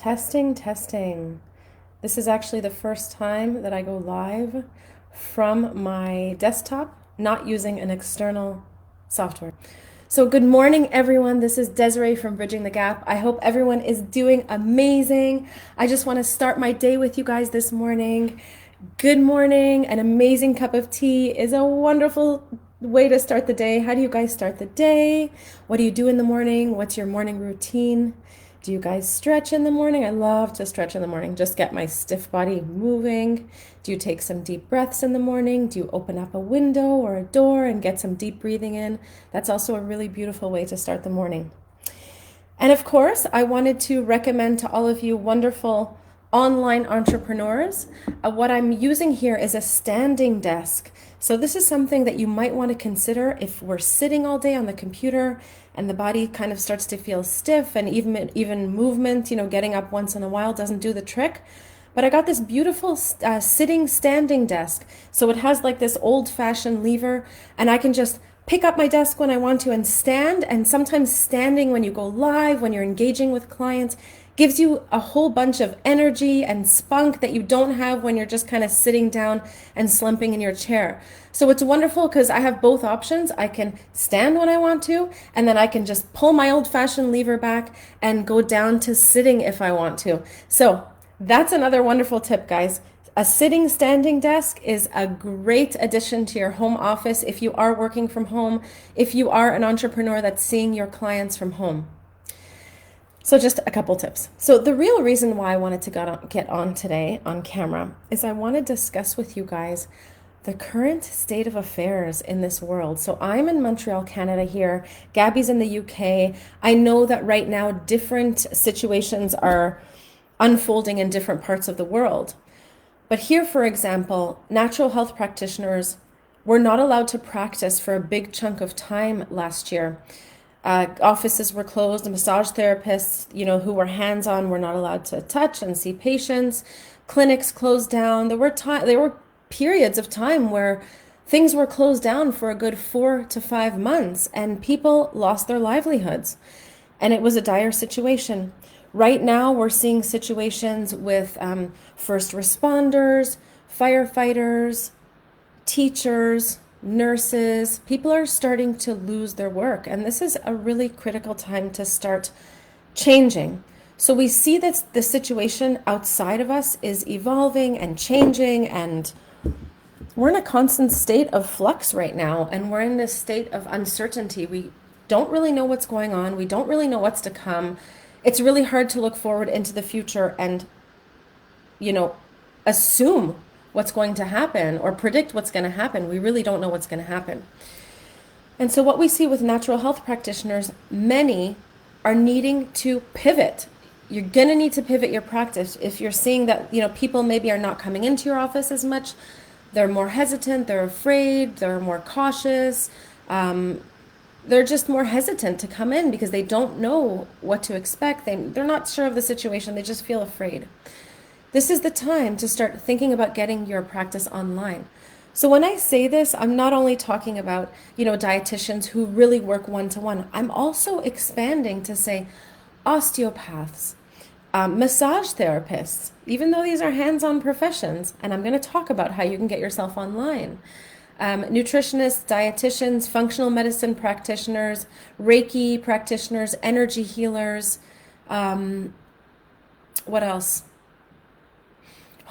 Testing, testing. This is actually the first time that I go live from my desktop, not using an external software. So, good morning, everyone. This is Desiree from Bridging the Gap. I hope everyone is doing amazing. I just want to start my day with you guys this morning. Good morning. An amazing cup of tea is a wonderful way to start the day. How do you guys start the day? What do you do in the morning? What's your morning routine? Do you guys stretch in the morning? I love to stretch in the morning, just get my stiff body moving. Do you take some deep breaths in the morning? Do you open up a window or a door and get some deep breathing in? That's also a really beautiful way to start the morning. And of course, I wanted to recommend to all of you wonderful online entrepreneurs. What I'm using here is a standing desk. So this is something that you might want to consider if we're sitting all day on the computer and the body kind of starts to feel stiff, and even movement, getting up once in a while doesn't do the trick. But I got this beautiful sitting standing desk. So it has like this old-fashioned lever, and I can just pick up my desk when I want to and stand. And sometimes standing when you go live, when you're engaging with clients, gives you a whole bunch of energy and spunk that you don't have when you're just kind of sitting down and slumping in your chair. So it's wonderful because I have both options. I can stand when I want to, and then I can just pull my old-fashioned lever back and go down to sitting if I want to. So that's another wonderful tip, guys. A sitting standing desk is a great addition to your home office if you are working from home, if you are an entrepreneur that's seeing your clients from home. So just a couple tips. So the real reason why I wanted to get on today on camera is I want to discuss with you guys the current state of affairs in this world. So I'm in Montreal, Canada here. Gabby's in the UK. I know that right now different situations are unfolding in different parts of the world. But here, for example, natural health practitioners were not allowed to practice for a big chunk of time last year. Offices were closed. Massage therapists, who were hands-on, were not allowed to touch and see patients. Clinics closed down. There were periods of time where things were closed down for a good 4 to 5 months, and people lost their livelihoods. And it was a dire situation. Right now, we're seeing situations with first responders, firefighters, teachers, nurses. People are starting to lose their work, and this is a really critical time to start changing. So we see that the situation outside of us is evolving and changing, and we're in a constant state of flux right now, and we're in this state of uncertainty. We don't really know what's going on. We don't really know what's to come. It's really hard to look forward into the future and, assume what's going to happen or predict what's going to happen. We really don't know what's going to happen. And so what we see with natural health practitioners, many are needing to pivot. You're going to need to pivot your practice. If you're seeing that, people maybe are not coming into your office as much, they're more hesitant, they're afraid, they're more cautious. They're just more hesitant to come in because they don't know what to expect. They're not sure of the situation. They just feel afraid. This is the time to start thinking about getting your practice online. So when I say this, I'm not only talking about, dietitians who really work one-to-one. I'm also expanding to say osteopaths, massage therapists, even though these are hands-on professions. And I'm going to talk about how you can get yourself online. Nutritionists, dietitians, functional medicine practitioners, Reiki practitioners, energy healers, what else?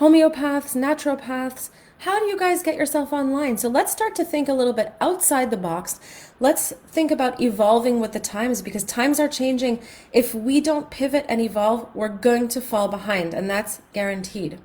Homeopaths, naturopaths. How do you guys get yourself online? So let's start to think a little bit outside the box. Let's think about evolving with the times, because times are changing. If we don't pivot and evolve, we're going to fall behind, and that's guaranteed.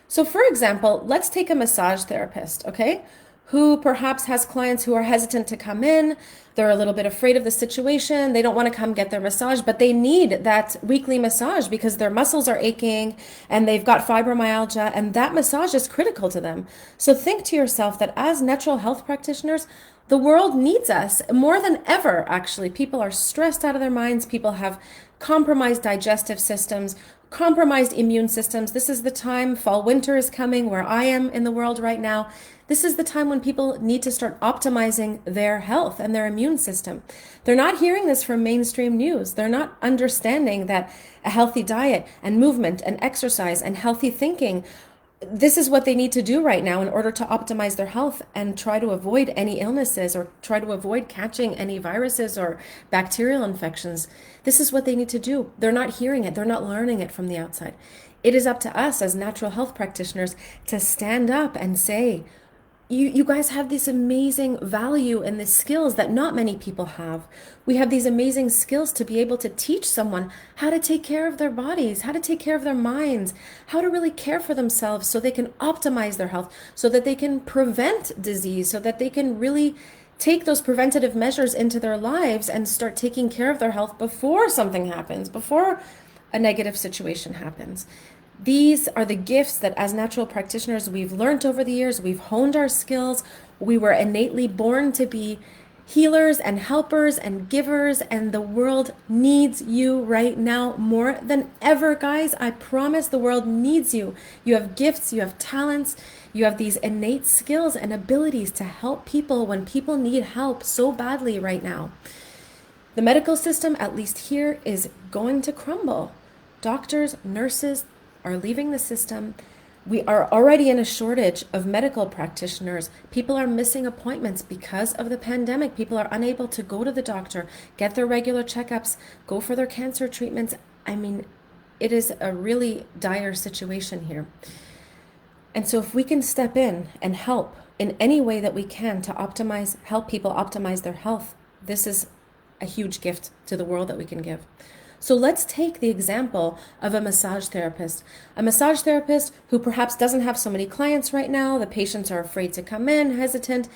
So for example, let's take a massage therapist, okay? Who perhaps has clients who are hesitant to come in. They're a little bit afraid of the situation. They don't want to come get their massage, but they need that weekly massage because their muscles are aching and they've got fibromyalgia, and that massage is critical to them. So think to yourself that as natural health practitioners, the world needs us more than ever, actually. People are stressed out of their minds. People have compromised digestive systems, compromised immune systems. This is the time, fall, winter is coming where I am in the world right now. This is the time when people need to start optimizing their health and their immune system. They're not hearing this from mainstream news. They're not understanding that a healthy diet and movement and exercise and healthy thinking, this is what they need to do right now in order to optimize their health and try to avoid any illnesses or try to avoid catching any viruses or bacterial infections. This is what they need to do. They're not hearing it. They're not learning it from the outside. It is up to us as natural health practitioners to stand up and say, you guys have this amazing value and the skills that not many people have. We have these amazing skills to be able to teach someone how to take care of their bodies, how to take care of their minds, how to really care for themselves so they can optimize their health, so that they can prevent disease, so that they can really take those preventative measures into their lives and start taking care of their health before something happens, before a negative situation happens. These are the gifts that as natural practitioners we've learned over the years. We've honed our skills. We were innately born to be healers and helpers and givers, and the world needs you right now more than ever, guys. I promise the world needs you. You have gifts, you have talents, you have these innate skills and abilities to help people when people need help so badly right now. The medical system, at least here, is going to crumble. Doctors, nurses, are leaving the system. We are already in a shortage of medical practitioners. People are missing appointments because of the pandemic. People are unable to go to the doctor, get their regular checkups, go for their cancer treatments. I mean, it is a really dire situation here. And so if we can step in and help in any way that we can to help people optimize their health, this is a huge gift to the world that we can give. So let's take the example of a massage therapist who perhaps doesn't have so many clients right now. The patients are afraid to come in, hesitant.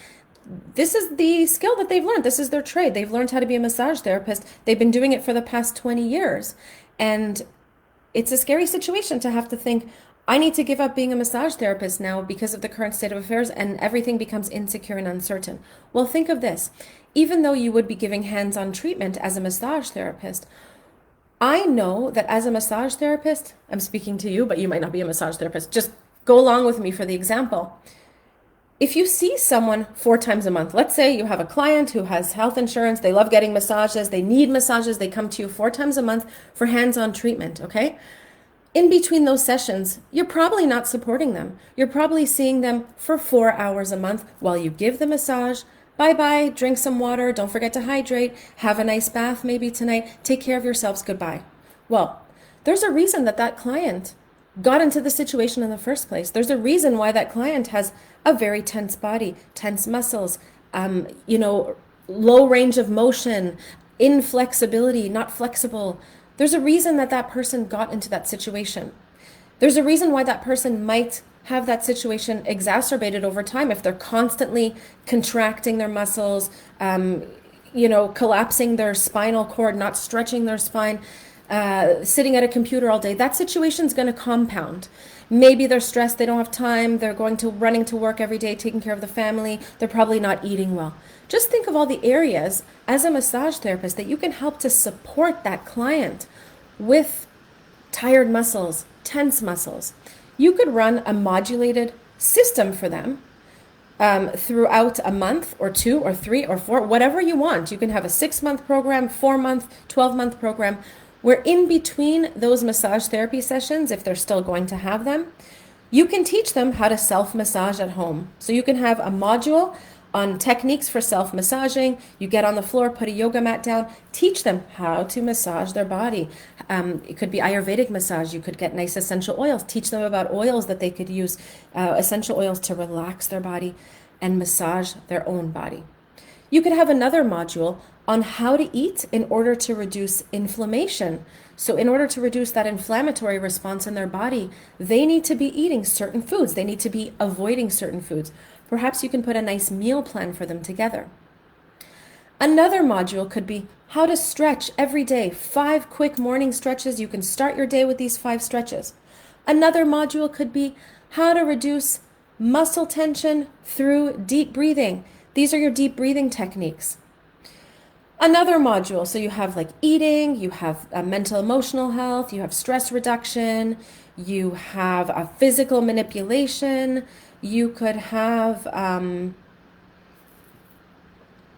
This is the skill that they've learned. This is their trade. They've learned how to be a massage therapist. They've been doing it for the past 20 years. And it's a scary situation to have to think, I need to give up being a massage therapist now because of the current state of affairs, and everything becomes insecure and uncertain. Well, think of this. Even though you would be giving hands-on treatment as a massage therapist, I know that as a massage therapist, I'm speaking to you, but you might not be a massage therapist. Just go along with me for the example. If you see someone 4 times a month, let's say you have a client who has health insurance, they love getting massages, they need massages, they come to you 4 times a month for hands-on treatment, okay? In between those sessions, you're probably not supporting them. You're probably seeing them for 4 hours a month while you give the massage. Bye-bye, drink some water, don't forget to hydrate, have a nice bath maybe tonight, take care of yourselves, goodbye. Well, there's a reason that client got into the situation in the first place. There's a reason why that client has a very tense body, tense muscles, low range of motion, inflexibility, not flexible. There's a reason that person got into that situation. There's a reason why that person might have that situation exacerbated over time if they're constantly contracting their muscles, collapsing their spinal cord, not stretching their spine, sitting at a computer all day. That situation's going to compound. Maybe they're stressed, they don't have time, they're running to work every day, taking care of the family, they're probably not eating well. Just think of all the areas as a massage therapist that you can help to support that client with tired muscles, tense muscles. You could run a modulated system for them throughout a month or 2 or 3 or 4, whatever you want. You can have a 6-month program, 4-month, 12-month program, where in between those massage therapy sessions, if they're still going to have them, you can teach them how to self-massage at home. So you can have a module on techniques for self-massaging. You get on the floor, put a yoga mat down, teach them how to massage their body. It could be Ayurvedic massage. You could get nice essential oils, teach them about oils that they could use, essential oils to relax their body and massage their own body. You could have another module on how to eat in order to reduce inflammation. So in order to reduce that inflammatory response in their body, they need to be eating certain foods. They need to be avoiding certain foods. Perhaps you can put a nice meal plan for them together. Another module could be how to stretch every day. 5 quick morning stretches. You can start your day with these 5 stretches. Another module could be how to reduce muscle tension through deep breathing. These are your deep breathing techniques. another module. So you have like eating, you have mental emotional health, you have stress reduction, you have a physical manipulation, you could have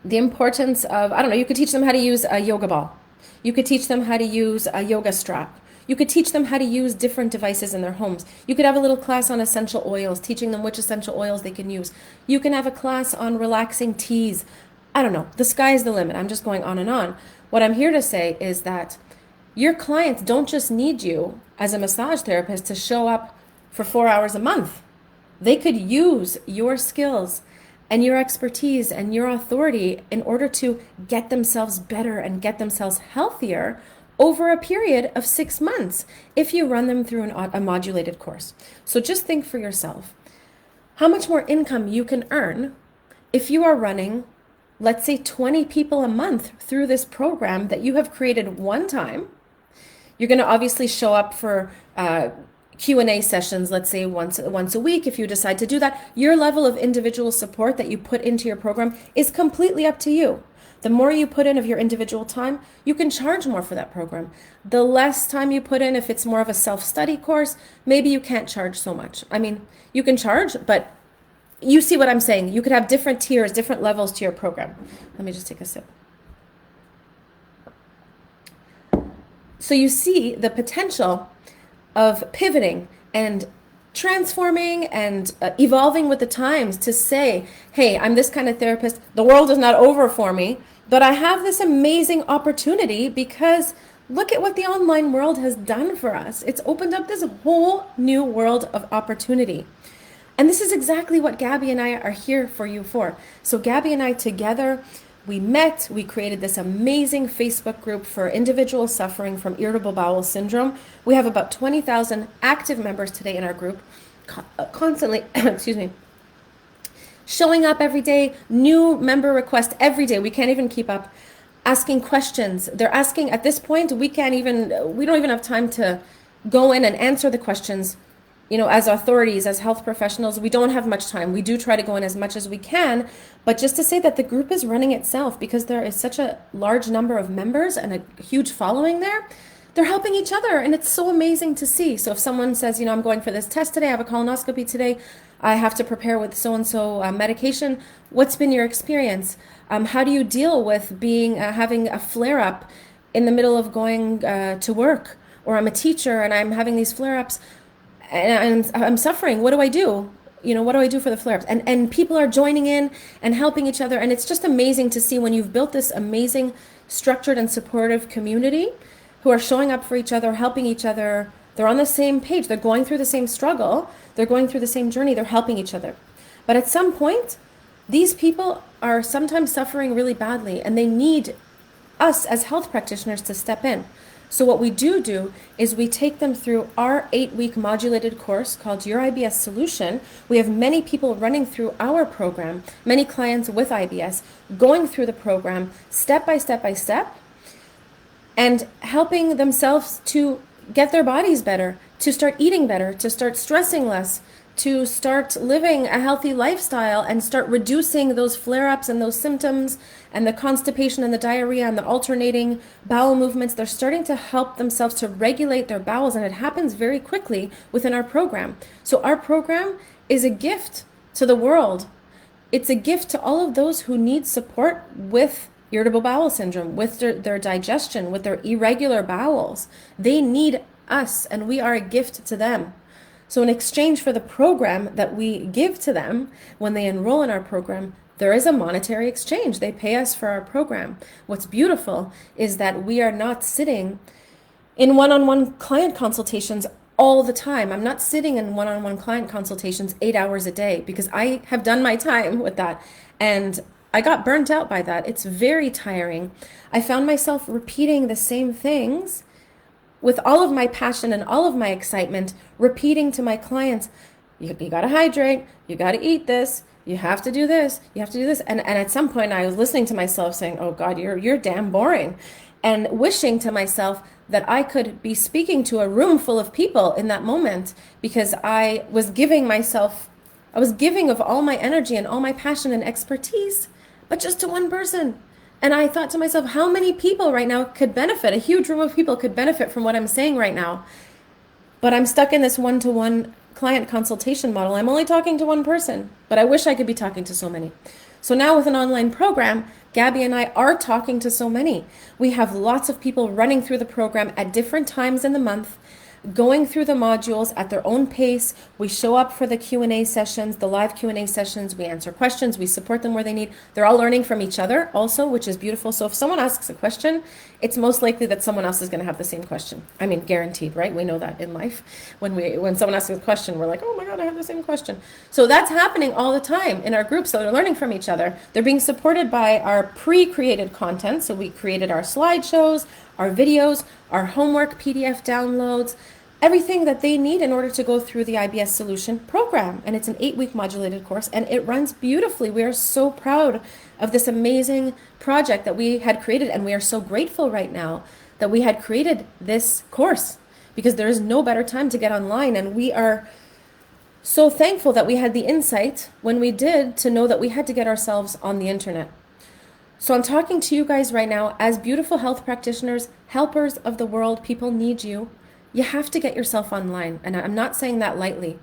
the importance of, I don't know, you could teach them how to use a yoga ball. You could teach them how to use a yoga strap. You could teach them how to use different devices in their homes. You could have a little class on essential oils, teaching them which essential oils they can use. You can have a class on relaxing teas. I don't know. The sky is the limit. I'm just going on and on. What I'm here to say is that your clients don't just need you as a massage therapist to show up for 4 hours a month. They could use your skills and your expertise and your authority in order to get themselves better and get themselves healthier over a period of 6 months if you run them through a modulated course. So just think for yourself how much more income you can earn if you are running, let's say, 20 people a month through this program that you have created one time. You're going to obviously show up for Q&A sessions, let's say once a week, if you decide to do that. Your level of individual support that you put into your program is completely up to you. The more you put in of your individual time, you can charge more for that program. The less time you put in, if it's more of a self-study course, maybe you can't charge so much. I mean, you can charge, but you see what I'm saying. You could have different tiers, different levels to your program. Let me just take a sip. So you see the potential of pivoting and transforming and evolving with the times to say, hey, I'm this kind of therapist. The world is not over for me, but I have this amazing opportunity because look at what the online world has done for us. It's opened up this whole new world of opportunity. And this is exactly what Gabby and I are here for you for. So Gabby and I together, we met, we created this amazing Facebook group for individuals suffering from irritable bowel syndrome. We have about 20,000 active members today in our group, constantly, excuse me, showing up every day, new member requests every day. We can't even keep up, asking questions. They're asking, at this point, we don't even have time to go in and answer the questions. You know, as authorities, as health professionals, we don't have much time. We do try to go in as much as we can, but just to say that the group is running itself because there is such a large number of members and a huge following there, they're helping each other, and it's so amazing to see. So if someone says, you know, I'm going for this test today, I have a colonoscopy today, I have to prepare with so-and-so medication, what's been your experience? How do you deal with having a flare-up in the middle of going to work? Or I'm a teacher and I'm having these flare-ups, and I'm suffering. What do I do? You know, what do I do for the flare-ups? And people are joining in and helping each other. And it's just amazing to see when you've built this amazing, structured and supportive community who are showing up for each other, helping each other. They're on the same page. They're going through the same struggle. They're going through the same journey. They're helping each other. But at some point, these people are sometimes suffering really badly, and they need us as health practitioners to step in. So what we do is we take them through our 8-week modulated course called Your IBS Solution. We have many people running through our program, many clients with IBS, going through the program step by step by step, and helping themselves to get their bodies better, to start eating better, to start stressing less, to start living a healthy lifestyle and start reducing those flare-ups and those symptoms and the constipation and the diarrhea and the alternating bowel movements. They're starting to help themselves to regulate their bowels, and it happens very quickly within our program. So our program is a gift to the world. It's a gift to all of those who need support with irritable bowel syndrome, with their digestion, with their irregular bowels. They need us, and we are a gift to them. So in exchange for the program that we give to them when they enroll in our program, there is a monetary exchange. They pay us for our program. What's beautiful is that we are not sitting in one-on-one client consultations all the time. I'm not sitting in one-on-one client consultations 8 hours a day because I have done my time with that. And I got burnt out by that. It's very tiring. I found myself repeating the same things with all of my passion and all of my excitement, repeating to my clients, you got to hydrate, you got to eat this, you have to do this, you have to do this. And at some point I was listening to myself saying, oh God, you're damn boring. And wishing to myself that I could be speaking to a room full of people in that moment, because I was giving of all my energy and all my passion and expertise, but just to one person. And I thought to myself, how many people right now could benefit? A huge room of people could benefit from what I'm saying right now. But I'm stuck in this one-to-one client consultation model. I'm only talking to one person, but I wish I could be talking to so many. So now with an online program, Gabby and I are talking to so many. We have lots of people running through the program at different times in the month, going through the modules at their own pace. We show up for the Q&A sessions, the live Q&A sessions. We answer questions. We support them where they need. They're all learning from each other also, which is beautiful. So if someone asks a question, it's most likely that someone else is going to have the same question. I mean, guaranteed, right? We know that in life. When someone asks a question, we're like, oh my God, I have the same question. So that's happening all the time in our groups. So they're learning from each other. They're being supported by our pre-created content. So we created our slideshows, our videos, our homework PDF downloads, everything that they need in order to go through the IBS Solution program. And it's an 8-week modulated course, and it runs beautifully. We are so proud of this amazing project that we had created, and we are so grateful right now that we had created this course, because there is no better time to get online. And we are so thankful that we had the insight when we did to know that we had to get ourselves on the internet. So I'm talking to you guys right now as beautiful health practitioners, helpers of the world. People need you. You have to get yourself online. And I'm not saying that lightly.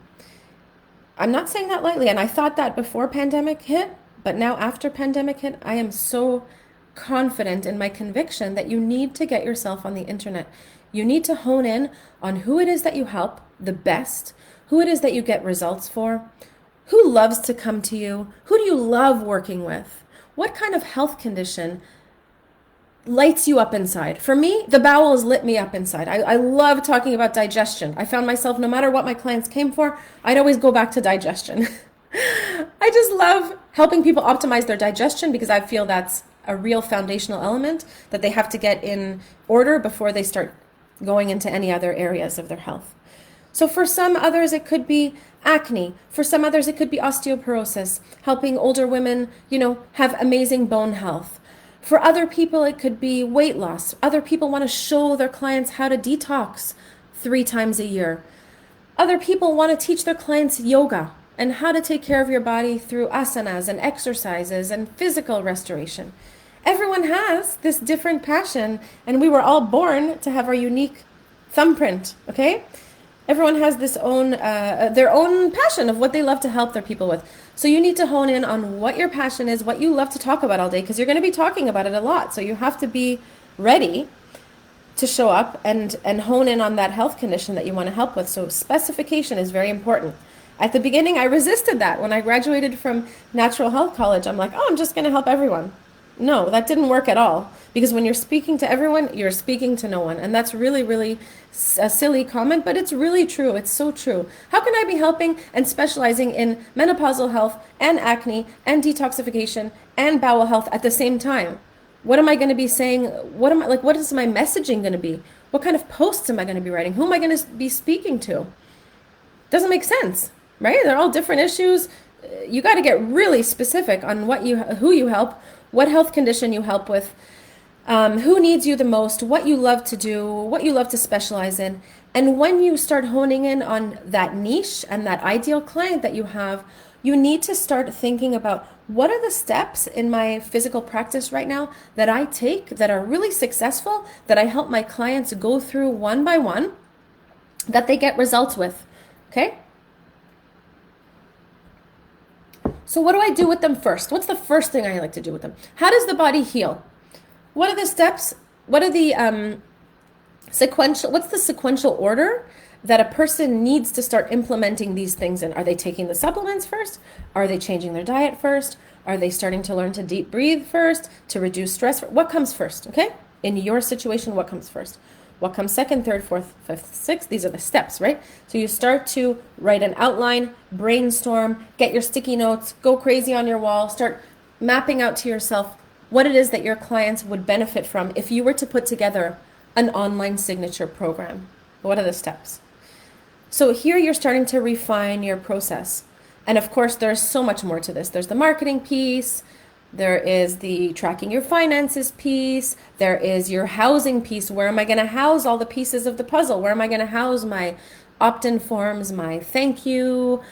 And I thought that before pandemic hit, but now after pandemic hit, I am so confident in my conviction that you need to get yourself on the internet. You need to hone in on who it is that you help the best, who it is that you get results for, who loves to come to you, who do you love working with? What kind of health condition lights you up inside? For me, the bowels lit me up inside. I love talking about digestion. I found myself, no matter what my clients came for, I'd always go back to digestion. I just love helping people optimize their digestion, because I feel that's a real foundational element that they have to get in order before they start going into any other areas of their health. So for some others, it could be acne. For some others, it could be osteoporosis, helping older women, have amazing bone health. For other people, it could be weight loss. Other people want to show their clients how to detox 3 times a year. Other people want to teach their clients yoga and how to take care of your body through asanas and exercises and physical restoration. Everyone has this different passion, and we were all born to have our unique thumbprint, okay? Everyone has their own passion of what they love to help their people with. So you need to hone in on what your passion is, what you love to talk about all day, because you're going to be talking about it a lot. So you have to be ready to show up and hone in on that health condition that you want to help with. So specification is very important. At the beginning, I resisted that. When I graduated from Natural Health College, I'm like, oh, I'm just going to help everyone. No, that didn't work at all. Because when you're speaking to everyone, you're speaking to no one. And that's really, really a silly comment, but it's really true. It's so true. How can I be helping and specializing in menopausal health and acne and detoxification and bowel health at the same time? What am I going to be saying? What is my messaging going to be? What kind of posts am I going to be writing? Who am I going to be speaking to? Doesn't make sense, right? They're all different issues. You got to get really specific on who you help, what health condition you help with, who needs you the most, what you love to do, what you love to specialize in. And when you start honing in on that niche and that ideal client that you have, you need to start thinking about, what are the steps in my physical practice right now that I take that are really successful, that I help my clients go through one by one, that they get results with, okay? So what do I do with them first? What's the first thing I like to do with them? How does the body heal? What are the steps? What are the what's the sequential order that a person needs to start implementing these things in? Are they taking the supplements first? Are they changing their diet first? Are they starting to learn to deep breathe first, to reduce stress? What comes first, okay? In your situation, what comes first? What comes second, third, fourth, fifth, sixth? These are the steps, right? So you start to write an outline, brainstorm, get your sticky notes, go crazy on your wall, start mapping out to yourself what it is that your clients would benefit from if you were to put together an online signature program. What are the steps? So here you're starting to refine your process. And of course, there's so much more to this. There's the marketing piece. There is the tracking your finances piece. There is your housing piece. Where am I going to house all the pieces of the puzzle? Where am I going to house my opt-in forms, my thank you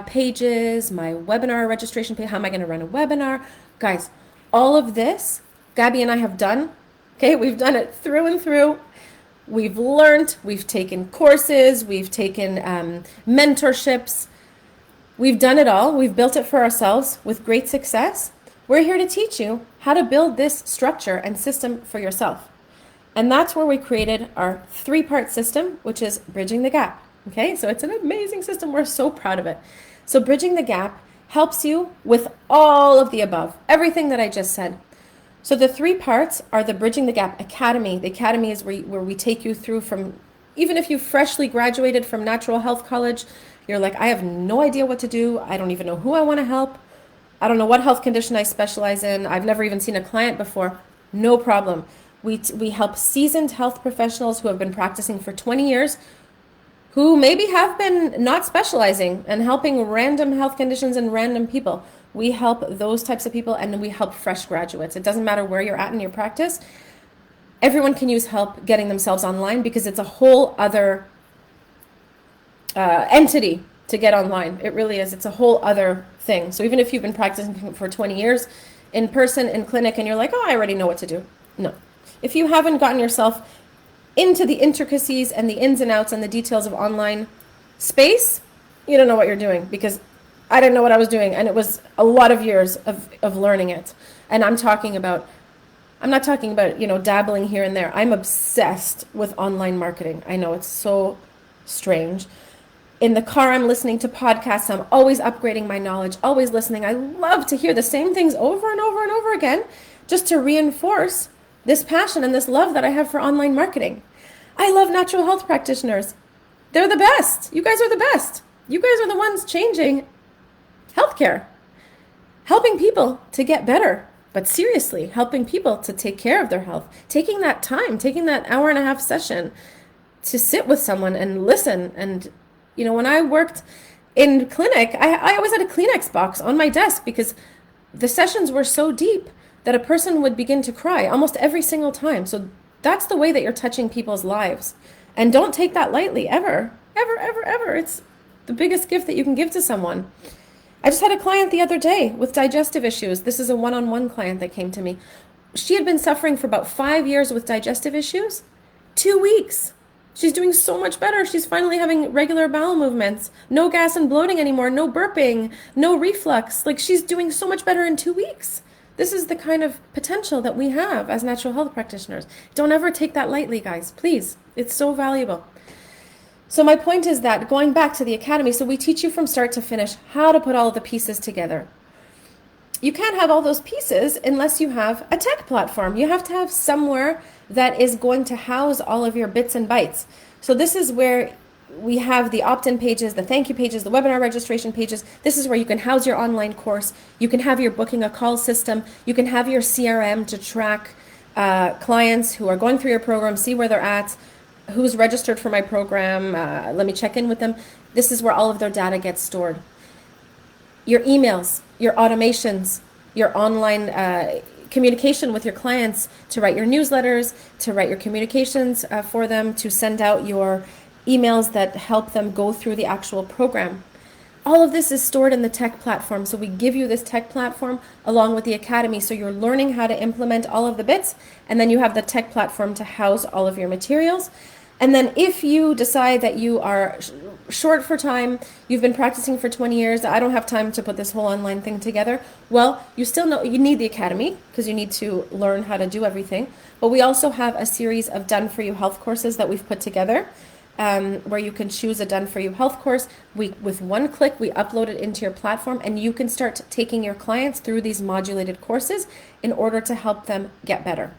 pages, my webinar registration page? How am I going to run a webinar? Guys, all of this Gabby and I have done. Okay, we've done it through and through. We've learned, we've taken courses, we've taken mentorships. We've done it all. We've built it for ourselves with great success. We're here to teach you how to build this structure and system for yourself. And that's where we created our 3-part system, which is Bridging the Gap. Okay, so it's an amazing system. We're so proud of it. So Bridging the Gap helps you with all of the above, everything that I just said. So the 3 parts are the Bridging the Gap Academy. The Academy is where we take you through from, even if you freshly graduated from Natural Health College, you're like, I have no idea what to do. I don't even know who I want to help. I don't know what health condition I specialize in. I've never even seen a client before. No problem. We help seasoned health professionals who have been practicing for 20 years, who maybe have been not specializing and helping random health conditions and random people. We help those types of people, and we help fresh graduates. It doesn't matter where you're at in your practice. Everyone can use help getting themselves online because it's a whole other entity to get online. It really is. It's a whole other thing. So even if you've been practicing for 20 years in person, in clinic, and you're like, oh, I already know what to do. No. If you haven't gotten yourself into the intricacies and the ins and outs and the details of online space, you don't know what you're doing, because I didn't know what I was doing, and it was a lot of years of learning it. And I'm not talking about, dabbling here and there. I'm obsessed with online marketing. I know it's so strange. In the car, I'm listening to podcasts. I'm always upgrading my knowledge, always listening. I love to hear the same things over and over and over again, just to reinforce this passion and this love that I have for online marketing. I love natural health practitioners. They're the best. You guys are the best. You guys are the ones changing healthcare, helping people to get better, but seriously, helping people to take care of their health, taking that time, taking that hour-and-a-half session to sit with someone and listen. And, when I worked in clinic, I always had a Kleenex box on my desk because the sessions were so deep that a person would begin to cry almost every single time. So that's the way that you're touching people's lives. And don't take that lightly, ever, ever, ever, ever. It's the biggest gift that you can give to someone. I just had a client the other day with digestive issues. This is a one-on-one client that came to me. She had been suffering for about 5 years with digestive issues. 2 weeks. She's doing so much better. She's finally having regular bowel movements. No gas and bloating anymore. No burping. No reflux. She's doing so much better in 2 weeks. This is the kind of potential that we have as natural health practitioners. Don't ever take that lightly, guys. Please. It's so valuable. So my point is that, going back to the academy, so we teach you from start to finish how to put all of the pieces together. You can't have all those pieces unless you have a tech platform. You have to have somewhere that is going to house all of your bits and bytes. So this is where we have the opt-in pages, the thank you pages, the webinar registration pages. This is where you can house your online course. You can have your booking a call system. You can have your CRM to track clients who are going through your program, see where they're at, who's registered for my program. Let me check in with them. This is where all of their data gets stored. Your emails, your automations, your online communication with your clients, to write your newsletters, to write your communications for them, to send out your emails that help them go through the actual program. All of this is stored in the tech platform. So we give you this tech platform along with the academy. So you're learning how to implement all of the bits, and then you have the tech platform to house all of your materials. And then if you decide that you are short for time, you've been practicing for 20 years, I don't have time to put this whole online thing together, well, you still know you need the academy because you need to learn how to do everything. But we also have a series of done-for-you health courses that we've put together, where you can choose a done-for-you health course. With one click, we upload it into your platform, and you can start taking your clients through these modulated courses in order to help them get better.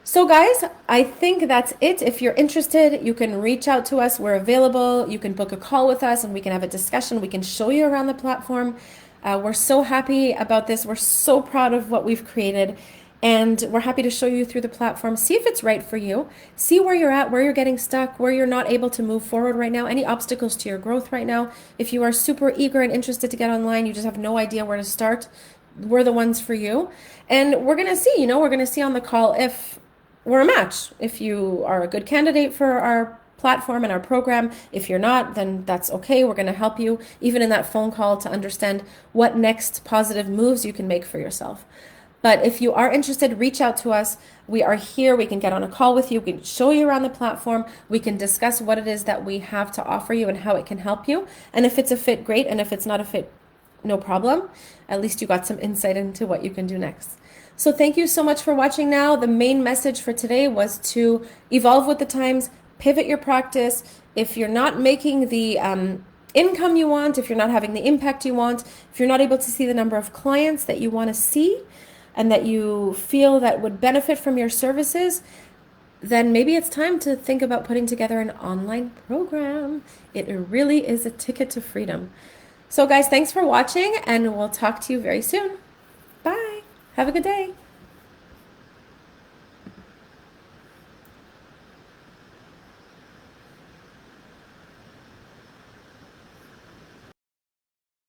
So guys, I think that's it. If you're interested, you can reach out to us. We're available. You can book a call with us and we can have a discussion. We can show you around the platform. We're so happy about this. We're so proud of what we've created, and we're happy to show you through the platform. See if it's right for you. See where you're at, where you're getting stuck, where you're not able to move forward right now, any obstacles to your growth right now. If you are super eager and interested to get online, you just have no idea where to start, we're the ones for you. And we're going to see, we're going to see on the call if we're a match. If you are a good candidate for our platform and our program. If you're not, then that's okay. We're going to help you, even in that phone call, to understand what next positive moves you can make for yourself. But if you are interested, reach out to us. We are here. We can get on a call with you. We can show you around the platform. We can discuss what it is that we have to offer you and how it can help you. And if it's a fit, great. And if it's not a fit, no problem. At least you got some insight into what you can do next. So thank you so much for watching now. The main message for today was to evolve with the times, pivot your practice. If you're not making the income you want, if you're not having the impact you want, if you're not able to see the number of clients that you want to see and that you feel that would benefit from your services, then maybe it's time to think about putting together an online program. It really is a ticket to freedom. So guys, thanks for watching, and we'll talk to you very soon. Bye. Have a good day.